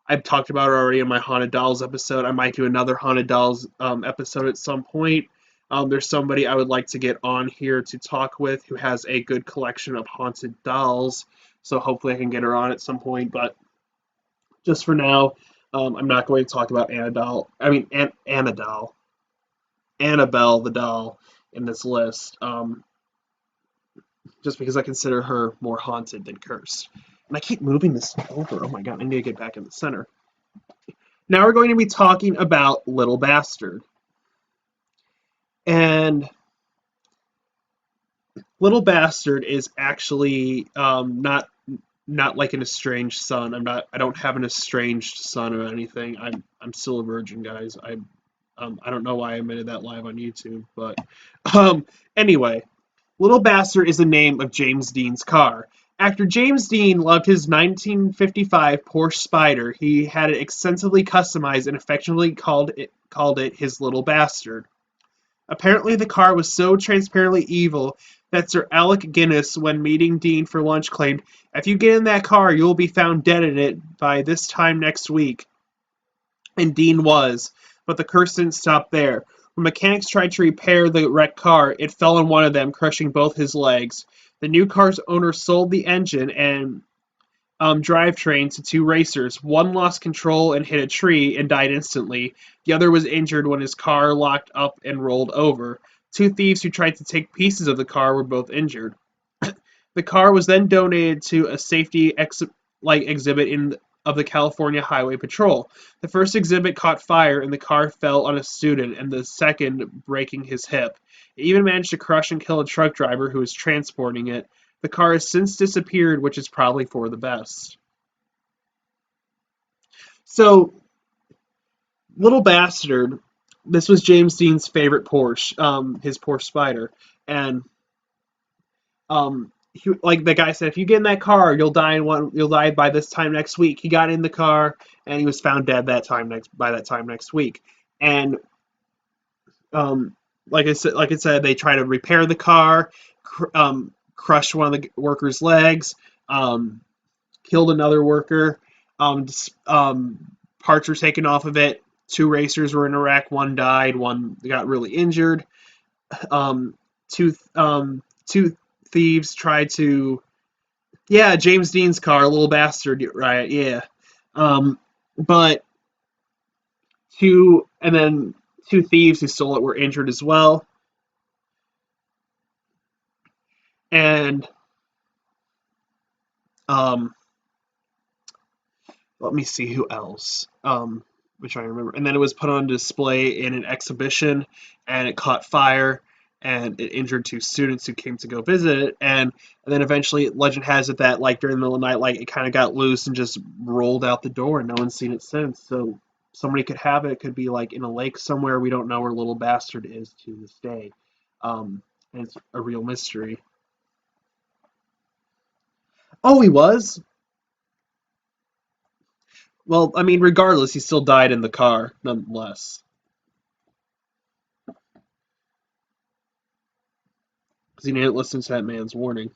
I've talked about her already in my Haunted Dolls episode. I might do another Haunted Dolls episode at some point. There's somebody I would like to get on here to talk with who has a good collection of haunted dolls. So hopefully I can get her on at some point. But just for now, I'm not going to talk about Annabelle the doll in this list, just because I consider her more haunted than cursed. And I keep moving this over. Oh my god, I need to get back in the center. Now we're going to be talking about Little Bastard. And Little Bastard is actually not not like an estranged son. I don't have an estranged son or anything. I'm still a virgin, guys. I don't know why I admitted that live on YouTube, but um, anyway, Little Bastard is the name of James Dean's car. Actor James Dean loved his 1955 Porsche Spyder. He had it extensively customized and affectionately called it his Little Bastard. Apparently, the car was so transparently evil that Sir Alec Guinness, when meeting Dean for lunch, claimed, "If you get in that car, you will be found dead in it by this time next week." And Dean was, but the curse didn't stop there. When mechanics tried to repair the wrecked car, it fell on one of them, crushing both his legs. The new car's owner sold the engine and drivetrain to two racers. One lost control and hit a tree and died instantly. The other was injured when his car locked up and rolled over. Two thieves who tried to take pieces of the car were both injured. The car was then donated to a safety exhibit of the California Highway Patrol. The first exhibit caught fire and the car fell on a student, and the second breaking his hip. It even managed to crush and kill a truck driver who was transporting it. The car has since disappeared, which is probably for the best. So, Little Bastard, this was James Dean's favorite Porsche, his Porsche Spyder, and like the guy said, if you get in that car, you'll die by this time next week. He got in the car and he was found dead by that time next week. And like I said, they try to repair the car, crushed one of the workers' legs, killed another worker. Parts were taken off of it. Two racers were in a wreck. One died. One got really injured. Two thieves tried to, yeah, James Dean's car, Little Bastard, right? Yeah, but two thieves who stole it were injured as well, and let me see who else. Which I remember, and then it was put on display in an exhibition, and it caught fire. And it injured two students who came to go visit it, and then eventually, legend has it that like during the middle of the night, like it kind of got loose and just rolled out the door, and no one's seen it since. So somebody could have it. It could be like in a lake somewhere. We don't know where Little Bastard is to this day, and it's a real mystery. Oh, he was. Well, I mean, regardless, he still died in the car, nonetheless, because he didn't listen to that man's warning.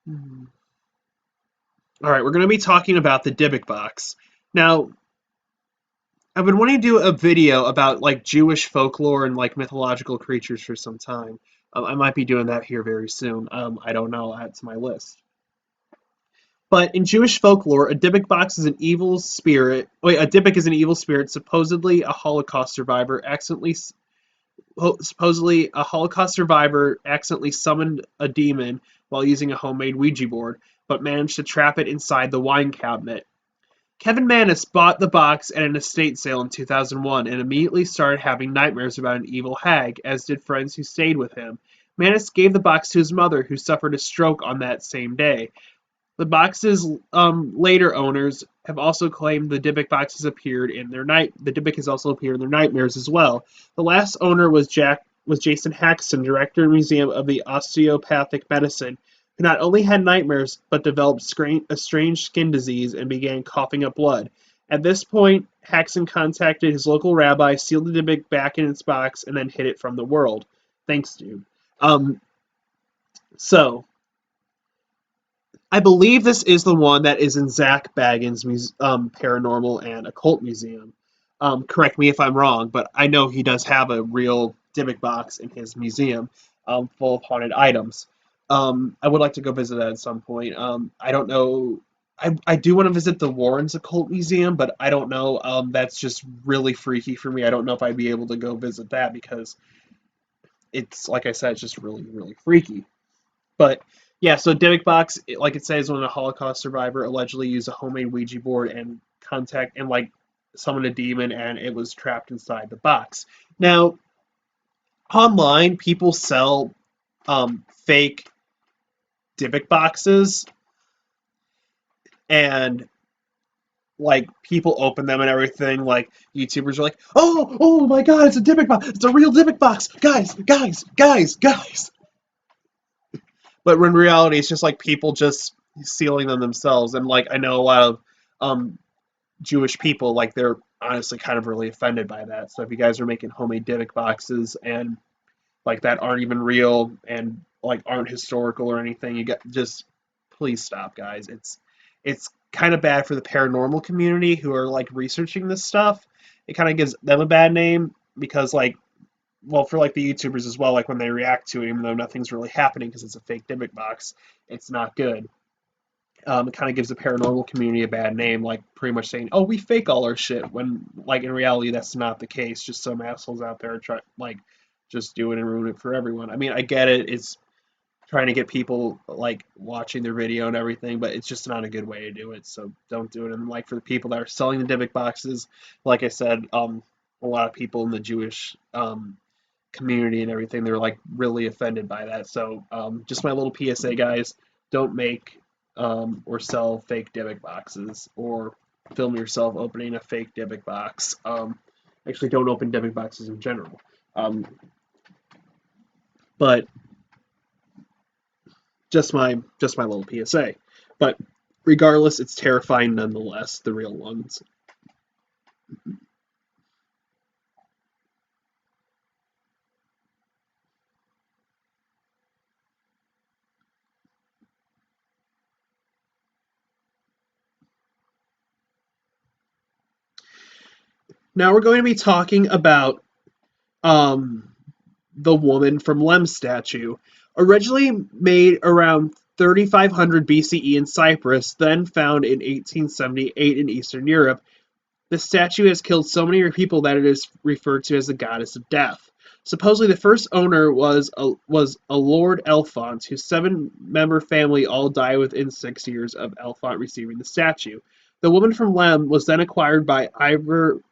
Hmm. All right, we're going to be talking about the Dybbuk box. Now, I've been wanting to do a video about like Jewish folklore and like mythological creatures for some time. I might be doing that here very soon. I don't know. Add to my list. But in Jewish folklore, a Dybbuk box is an evil spirit. Wait, a Dybbuk is an evil spirit, supposedly a Holocaust survivor. Supposedly a Holocaust survivor accidentally summoned a demon while using a homemade Ouija board, but managed to trap it inside the wine cabinet. Kevin Mannis bought the box at an estate sale in 2001 and immediately started having nightmares about an evil hag, as did friends who stayed with him. Mannis gave the box to his mother, who suffered a stroke on that same day. The box's later owners have also claimed the Dybbuk boxes appeared in their night. The Dybbuk has also appeared in their nightmares as well. The last owner was Jason Haxton, director and museum of the osteopathic medicine, who not only had nightmares but developed a strange skin disease and began coughing up blood. At this point, Haxton contacted his local rabbi, sealed the Dybbuk back in its box, and then hid it from the world. Thanks, dude. So I believe this is the one that is in Zach Baggins' Paranormal and Occult Museum. Correct me if I'm wrong, but I know he does have a real Dybbuk box in his museum full of haunted items. I would like to go visit that at some point. I don't know. I do want to visit the Warrens Occult Museum, but I don't know. That's just really freaky for me. I don't know if I'd be able to go visit that because it's, like I said, it's just really, really freaky. But yeah, so Dybbuk box, like it says, when a Holocaust survivor allegedly used a homemade Ouija board and like summoned a demon, and it was trapped inside the box. Now, online people sell fake Dybbuk boxes, and like people open them and everything. Like YouTubers are like, oh my God, it's a Dybbuk box, it's a real Dybbuk box, guys. But in reality, it's just like people just stealing them themselves. And like I know a lot of um, Jewish people, like they're honestly kind of really offended by that. So if you guys are making homemade Dybbuk boxes and like that aren't even real and like aren't historical or anything, you get just please stop, guys. It's kind of bad for the paranormal community who are like researching this stuff. It kind of gives them a bad name because like well for like the YouTubers as well, like when they react to it, even though nothing's really happening because it's a fake Dybbuk box, it's not good. It kind of gives the paranormal community a bad name, like pretty much saying, "Oh, we fake all our shit," when like in reality that's not the case. Just some assholes out there try like just do it and ruin it for everyone. I mean, I get it; it's trying to get people like watching their video and everything, but it's just not a good way to do it. So don't do it. And like for the people that are selling the Dybbuk boxes, like I said, a lot of people in the Jewish community and everything, they're like really offended by that. So just my little PSA, guys, don't make or sell fake Dybbuk boxes or film yourself opening a fake Dybbuk box. Actually, don't open Dybbuk boxes in general. But just my little PSA. But regardless, it's terrifying nonetheless. The real ones. Now we're going to be talking about um, the woman from Lem statue, originally made around 3500 BCE in Cyprus, then found in 1878 in Eastern Europe. The statue has killed so many people that it is referred to as the goddess of death. Supposedly, the first owner was a Lord Elfont, whose seven-member family all died within 6 years of Elfont receiving the statue. The woman from Lem was then acquired by Ivor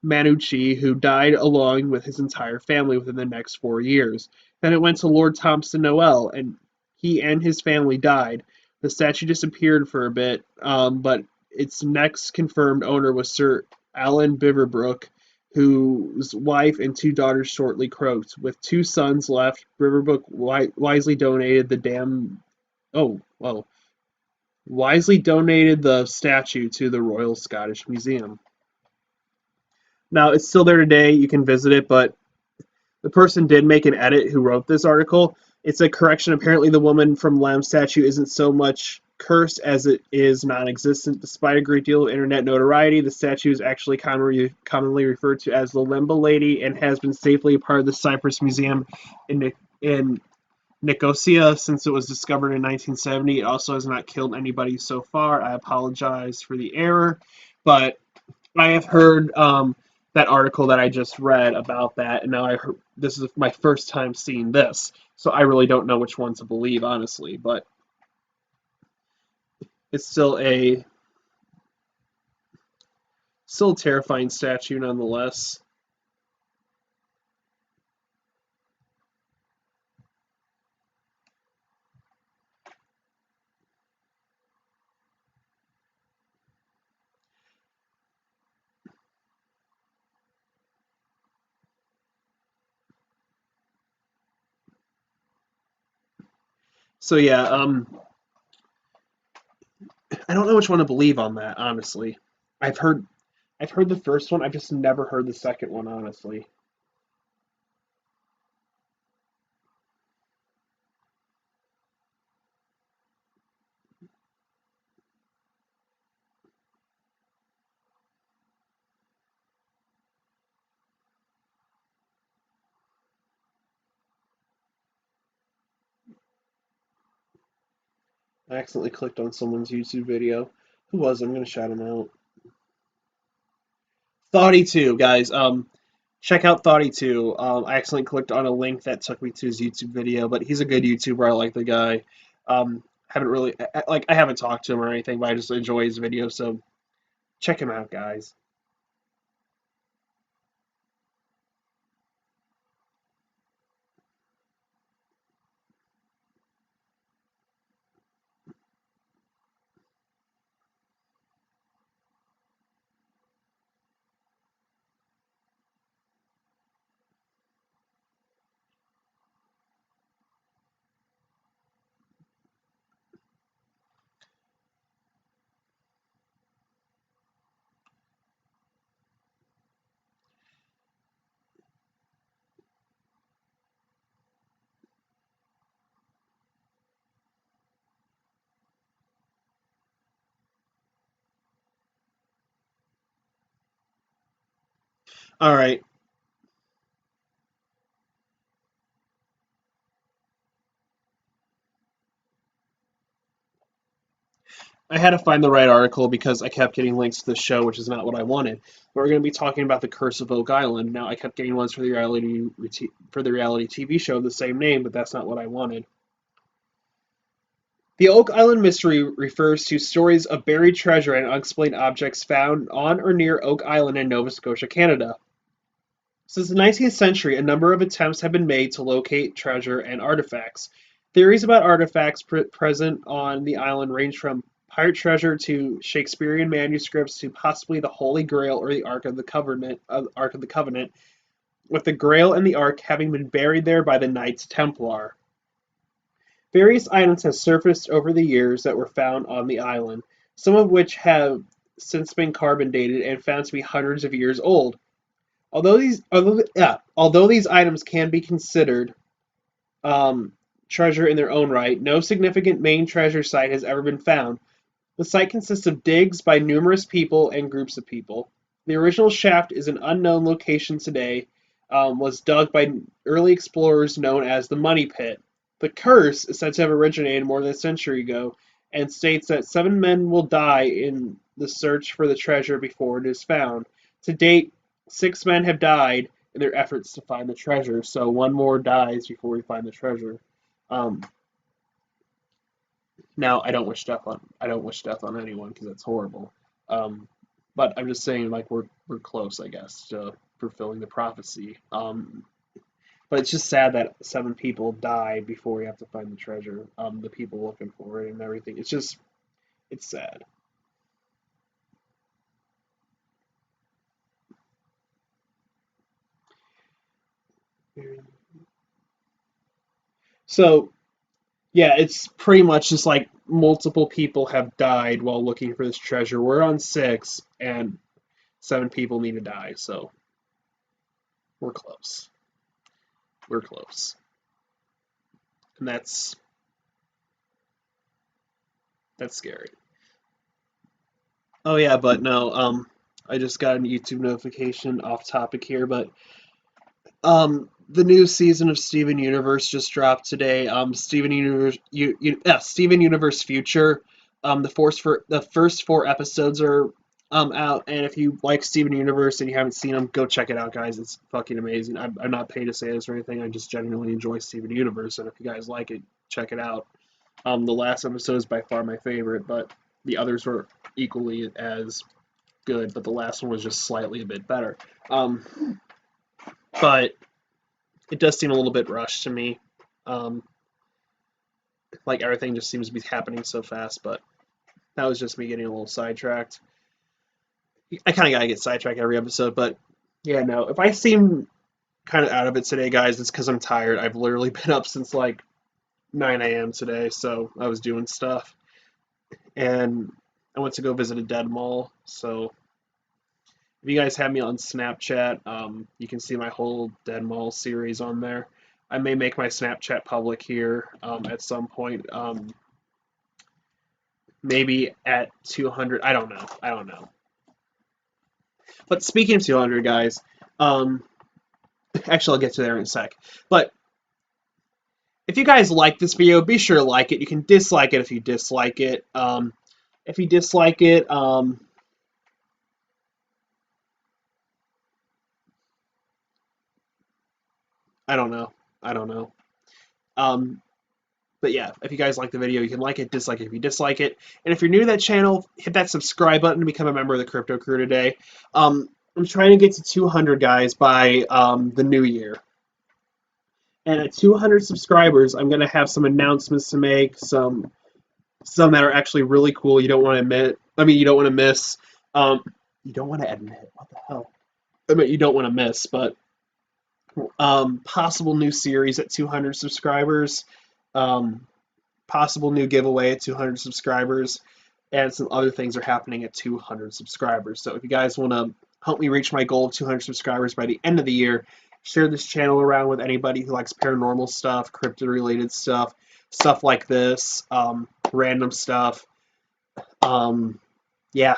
Manucci, who died along with his entire family within the next 4 years. Then it went to Lord Thompson Noel, and he and his family died. The statue disappeared for a bit, but its next confirmed owner was Sir Alan Biverbrook, whose wife and two daughters shortly croaked. With two sons left, Biverbrook wisely donated the dam. Oh, well, wisely donated the statue to the Royal Scottish Museum. Now it's still there today. You can visit it, but the person did make an edit who wrote this article. It's a correction. Apparently, the woman from Lamb statue isn't so much cursed as it is non-existent. Despite a great deal of internet notoriety, the statue is actually commonly referred to as the Lemba Lady and has been safely a part of the Cyprus Museum in Nicosia since it was discovered in 1970. It also has not killed anybody so far. I apologize for the error, but I have heard that article that I just read about that, and now I heard this is my first time seeing this, so I really don't know which one to believe, honestly. But it's still a terrifying statue nonetheless. So yeah, I don't know which one to believe on that, honestly. I've heard I've heard the first one. I've just never heard the second one, honestly. I accidentally clicked on someone's YouTube video. Who was it? I'm gonna shout him out. Thoughty2, guys. Check out Thoughty2. I accidentally clicked on a link that took me to his YouTube video, but he's a good YouTuber. I like the guy. Haven't really like I haven't talked to him or anything, but I just enjoy his videos. So check him out, guys. All right. I had to find the right article because I kept getting links to the show, which is not what I wanted. We're going to be talking about the Curse of Oak Island. Now, I kept getting ones for the reality TV show of the same name, but that's not what I wanted. The Oak Island mystery refers to stories of buried treasure and unexplained objects found on or near Oak Island in Nova Scotia, Canada. Since the 19th century, a number of attempts have been made to locate treasure and artifacts. Theories about artifacts present on the island range from pirate treasure to Shakespearean manuscripts to possibly the Holy Grail or the Ark of the Covenant, with the Grail and the Ark having been buried there by the Knights Templar. Various items have surfaced over the years that were found on the island, some of which have since been carbon dated and found to be hundreds of years old. Although these items can be considered treasure in their own right, no significant main treasure site has ever been found. The site consists of digs by numerous people and groups of people. The original shaft is an unknown location today, was dug by early explorers known as the Money Pit. The curse is said to have originated more than a century ago and states that 7 men will die in the search for the treasure before it is found. To date, 6 men have died in their efforts to find the treasure, so one more dies before we find the treasure. Um, Now, I don't wish death on anyone because that's horrible. Um, but I'm just saying, like we're close, I guess, to fulfilling the prophecy. But it's just sad that 7 people die before we have to find the treasure. The people looking for it and everything. It's sad. So yeah, it's pretty much just like multiple people have died while looking for this treasure. We're on 6, and 7 people need to die, so we're close. We're close. And that's scary. Oh yeah, but no, I just got a YouTube notification off topic here, but the new season of Steven Universe just dropped today. Steven Universe Future. The first 4 episodes are out, and if you like Steven Universe and you haven't seen them, go check it out, guys. It's fucking amazing. I'm not paid to say this or anything. I just genuinely enjoy Steven Universe, and if you guys like it, check it out. The last episode is by far my favorite, but the others were equally as good, but the last one was just slightly a bit better. But it does seem a little bit rushed to me. Um, like everything just seems to be happening so fast, but that was just me getting a little sidetracked. I kind of gotta get sidetracked every episode, but yeah, no. If I seem kind of out of it today, guys, it's because I'm tired. I've literally been up since like 9 a.m. today, so I was doing stuff, and I went to go visit a dead mall. So if you guys have me on Snapchat, you can see my whole dead mall series on there. I may make my Snapchat public here at some point. Maybe at 200. I don't know. I don't know. But speaking of 200, guys, um, actually, I'll get to there in a sec. But if you guys like this video, be sure to like it. You can dislike it if you dislike it. If you dislike it, I don't know. I don't know. Um, but yeah, if you guys like the video, you can like it, dislike it if you dislike it. And if you're new to that channel, hit that subscribe button to become a member of the Crypto Crew today. I'm trying to get to 200 guys by the new year. And at 200 subscribers, I'm going to have some announcements to make, some that are actually really cool. You don't want to admit. I mean, you don't want to miss. You don't want to admit. What the hell? I mean, you don't want to miss, but possible new series at 200 subscribers, possible new giveaway at 200 subscribers, and some other things are happening at 200 subscribers. So if you guys want to help me reach my goal of 200 subscribers by the end of the year, share this channel around with anybody who likes paranormal stuff, crypto-related stuff, stuff like this, random stuff. Yeah.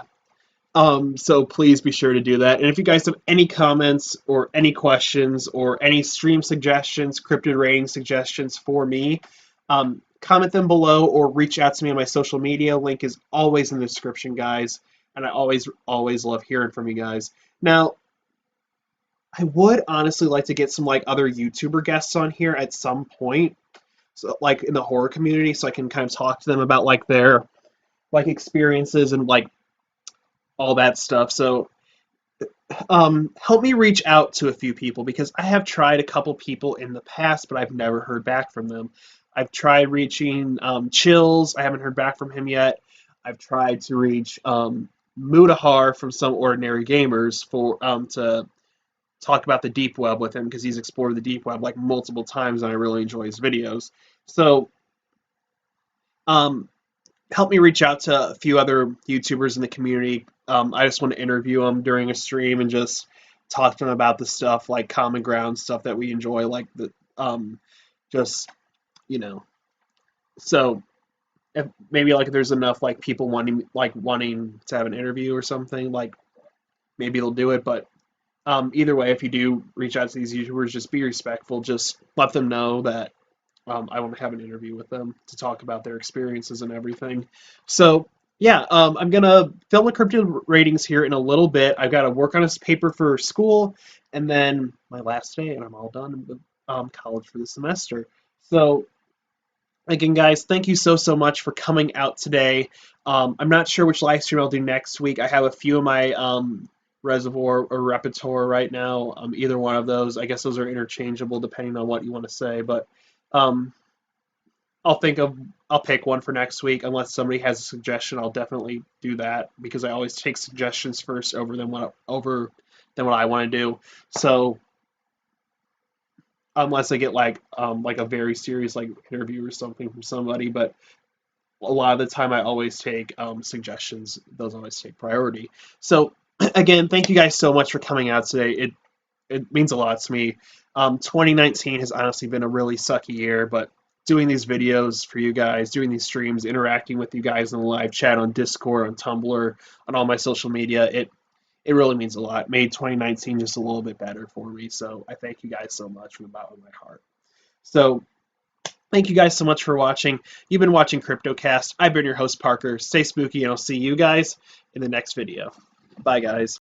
So please be sure to do that. And if you guys have any comments or any questions or any stream suggestions, cryptid rating suggestions for me, comment them below or reach out to me on my social media. Link is always in the description, guys. And I always love hearing from you guys. Now, I would honestly like to get some like other YouTuber guests on here at some point. So like in the horror community, so I can kind of talk to them about like their like experiences and like all that stuff. So help me reach out to a few people because I have tried a couple people in the past, but I've never heard back from them. I've tried reaching Chills. I haven't heard back from him yet. I've tried to reach Mudahar from Some Ordinary Gamers for to talk about the deep web with him because he's explored the deep web like multiple times and I really enjoy his videos. So um, help me reach out to a few other YouTubers in the community. I just want to interview them during a stream and just talk to them about the stuff like common ground stuff that we enjoy, like the just you know. So if maybe like if there's enough like people wanting to have an interview or something, like maybe they'll do it. But either way, if you do reach out to these YouTubers, just be respectful. Just let them know that I want to have an interview with them to talk about their experiences and everything. So, yeah, I'm going to film the cryptid ratings here in a little bit. I've got to work on this paper for school, and then my last day, and I'm all done with college for the semester. So, again, guys, thank you so much for coming out today. I'm not sure which live stream I'll do next week. I have a few of my reservoir or repertoire right now. Either one of those. I guess those are interchangeable depending on what you want to say, but um, I'll pick one for next week unless somebody has a suggestion. I'll definitely do that because I always take suggestions first over than what I want to do. So unless I get like a very serious like interview or something from somebody, but a lot of the time I always take suggestions. Those always take priority. So again, thank you guys so much for coming out today. It means a lot to me. 2019 has honestly been a really sucky year, but doing these videos for you guys, doing these streams, interacting with you guys in the live chat on Discord, on Tumblr, on all my social media, it really means a lot. It made 2019 just a little bit better for me. So I thank you guys so much from the bottom of my heart. So thank you guys so much for watching. You've been watching Cryptocast. I've been your host, Parker. Stay spooky, and I'll see you guys in the next video. Bye, guys.